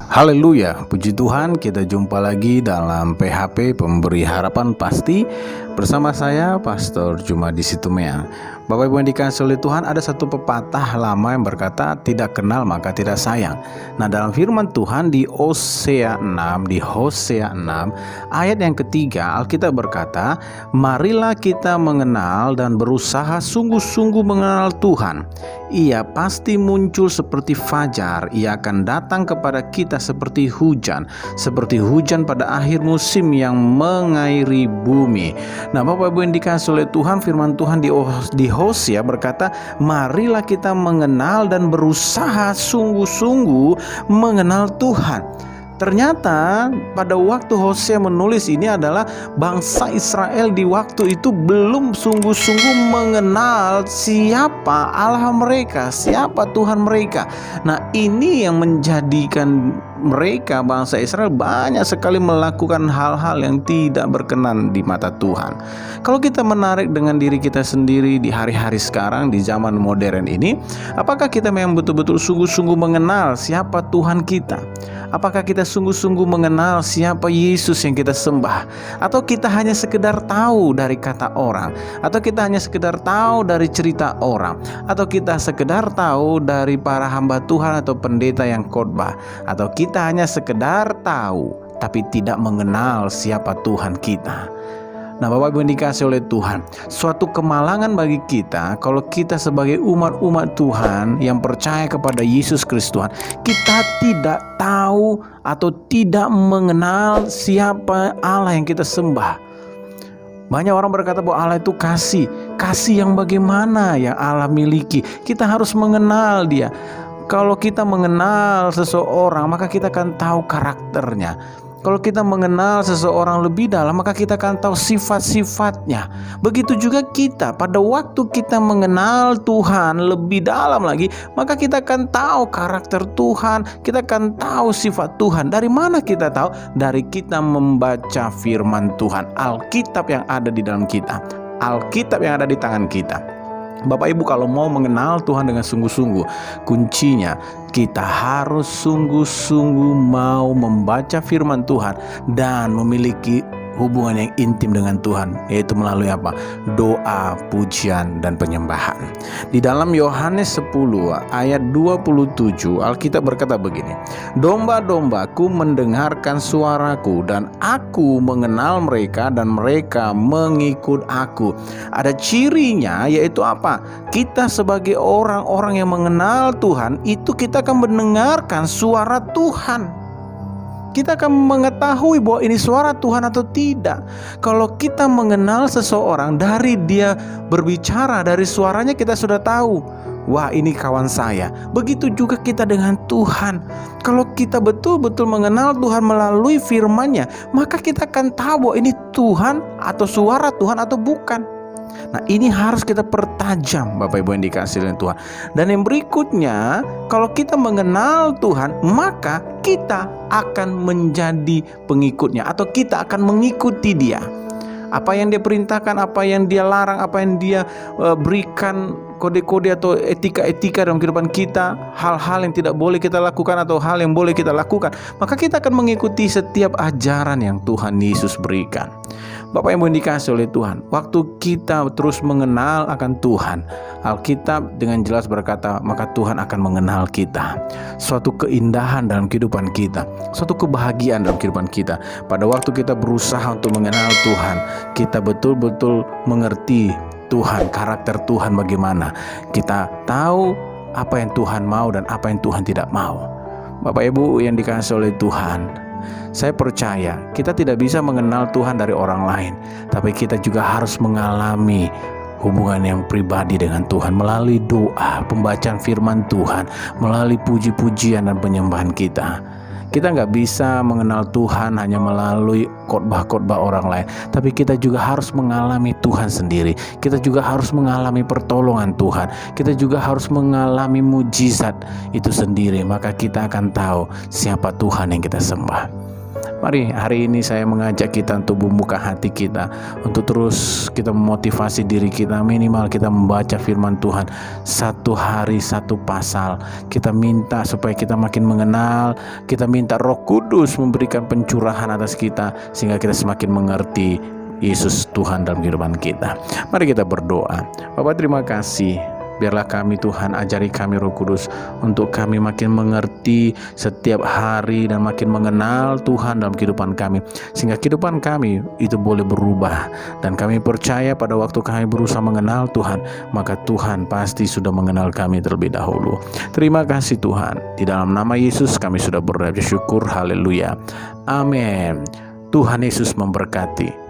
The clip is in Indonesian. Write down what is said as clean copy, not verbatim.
Haleluya, puji Tuhan, kita jumpa lagi dalam PHP Pemberi Harapan Pasti bersama saya Pastor Jumadi Situmea. Bapak Ibu yang dikasihi oleh Tuhan, ada satu pepatah lama yang berkata tidak kenal maka tidak sayang. Nah, dalam firman Tuhan di Hosea 6 ayat yang ketiga, Alkitab berkata, marilah kita mengenal dan berusaha sungguh-sungguh mengenal Tuhan. Ia pasti muncul seperti fajar, ia akan datang kepada kita seperti hujan pada akhir musim yang mengairi bumi. Nah, Bapak Ibu yang dikasihi oleh Tuhan, firman Tuhan di Hosea berkata, marilah kita mengenal dan berusaha sungguh-sungguh mengenal Tuhan. Ternyata pada waktu Hosea menulis ini adalah bangsa Israel di waktu itu belum sungguh-sungguh mengenal siapa Allah mereka, siapa Tuhan mereka. Nah, ini yang menjadikan mereka, bangsa Israel, banyak sekali melakukan hal-hal yang tidak berkenan di mata Tuhan. Kalau kita menarik dengan diri kita sendiri di hari-hari sekarang, di zaman modern ini, apakah kita memang betul-betul sungguh-sungguh mengenal siapa Tuhan kita? Apakah kita sungguh-sungguh mengenal siapa Yesus yang kita sembah? Atau kita hanya sekedar tahu dari kata orang? Atau kita hanya sekedar tahu dari cerita orang? Atau kita sekedar tahu dari para hamba Tuhan atau pendeta yang khotbah? Atau kita hanya sekedar tahu tapi tidak mengenal siapa Tuhan kita? Nah, Bapak Ibu yang dikasihi oleh Tuhan, suatu kemalangan bagi kita kalau kita sebagai umat-umat Tuhan yang percaya kepada Yesus Kristus, kita tidak tahu atau tidak mengenal siapa Allah yang kita sembah. Banyak orang berkata bahwa Allah itu kasih yang bagaimana yang Allah miliki. Kita harus mengenal Dia. Kalau kita mengenal seseorang, maka kita akan tahu karakternya. Kalau kita mengenal seseorang lebih dalam, maka kita akan tahu sifat-sifatnya. Begitu juga kita, pada waktu kita mengenal Tuhan lebih dalam lagi, maka kita akan tahu karakter Tuhan, kita akan tahu sifat Tuhan. Dari mana kita tahu? Dari kita membaca firman Tuhan, Alkitab yang ada di dalam kita, Alkitab yang ada di tangan kita. Bapak Ibu, kalau mau mengenal Tuhan dengan sungguh-sungguh, kuncinya kita harus sungguh-sungguh mau membaca firman Tuhan dan memiliki hubungan yang intim dengan Tuhan, yaitu melalui apa? Doa, pujian, dan penyembahan. Di dalam Yohanes 10 ayat 27, Alkitab berkata begini, domba-dombaku mendengarkan suaraku dan aku mengenal mereka dan mereka mengikut aku. Ada cirinya, yaitu apa? Kita sebagai orang-orang yang mengenal Tuhan, itu kita akan mendengarkan suara Tuhan. Kita akan mengetahui bahwa ini suara Tuhan atau tidak. Kalau kita mengenal seseorang, dari dia berbicara, dari suaranya kita sudah tahu, wah, ini kawan saya. Begitu juga kita dengan Tuhan. Kalau kita betul-betul mengenal Tuhan melalui firman-Nya, maka kita akan tahu bahwa ini Tuhan atau suara Tuhan atau bukan. Nah, ini harus kita pertajam, Bapak Ibu yang dikasihi oleh Tuhan. Dan yang berikutnya, kalau kita mengenal Tuhan, maka kita akan menjadi pengikutnya, atau kita akan mengikuti Dia. Apa yang Dia perintahkan, apa yang Dia larang, apa yang Dia berikan kode-kode atau etika-etika dalam kehidupan kita, hal-hal yang tidak boleh kita lakukan atau hal yang boleh kita lakukan, maka kita akan mengikuti setiap ajaran yang Tuhan Yesus berikan. Bapak yang dikasihi oleh Tuhan, waktu kita terus mengenal akan Tuhan, Alkitab dengan jelas berkata, maka Tuhan akan mengenal kita. Suatu keindahan dalam kehidupan kita, suatu kebahagiaan dalam kehidupan kita. Pada waktu kita berusaha untuk mengenal Tuhan, kita betul-betul mengerti Tuhan, karakter Tuhan bagaimana. Kita tahu apa yang Tuhan mau dan apa yang Tuhan tidak mau. Bapak Ibu yang dikasihi oleh Tuhan, saya percaya kita tidak bisa mengenal Tuhan dari orang lain, tapi kita juga harus mengalami hubungan yang pribadi dengan Tuhan melalui doa, pembacaan firman Tuhan, melalui puji-pujian dan penyembahan kita. Kita nggak bisa mengenal Tuhan hanya melalui khotbah-khotbah orang lain, tapi kita juga harus mengalami Tuhan sendiri. Kita juga harus mengalami pertolongan Tuhan. Kita juga harus mengalami mujizat itu sendiri. Maka kita akan tahu siapa Tuhan yang kita sembah. Mari hari ini saya mengajak kita untuk membuka hati kita, untuk terus kita memotivasi diri kita, minimal kita membaca firman Tuhan satu hari satu pasal. Kita minta supaya kita makin mengenal, kita minta Roh Kudus memberikan pencurahan atas kita sehingga kita semakin mengerti Yesus Tuhan dalam kehidupan kita. Mari kita berdoa. Bapak, terima kasih. Biarlah kami, Tuhan, ajari kami Roh Kudus untuk kami makin mengerti setiap hari dan makin mengenal Tuhan dalam kehidupan kami, sehingga kehidupan kami itu boleh berubah. Dan kami percaya pada waktu kami berusaha mengenal Tuhan, maka Tuhan pasti sudah mengenal kami terlebih dahulu. Terima kasih Tuhan. Di dalam nama Yesus kami sudah bersyukur. Haleluya. Amin. Tuhan Yesus memberkati.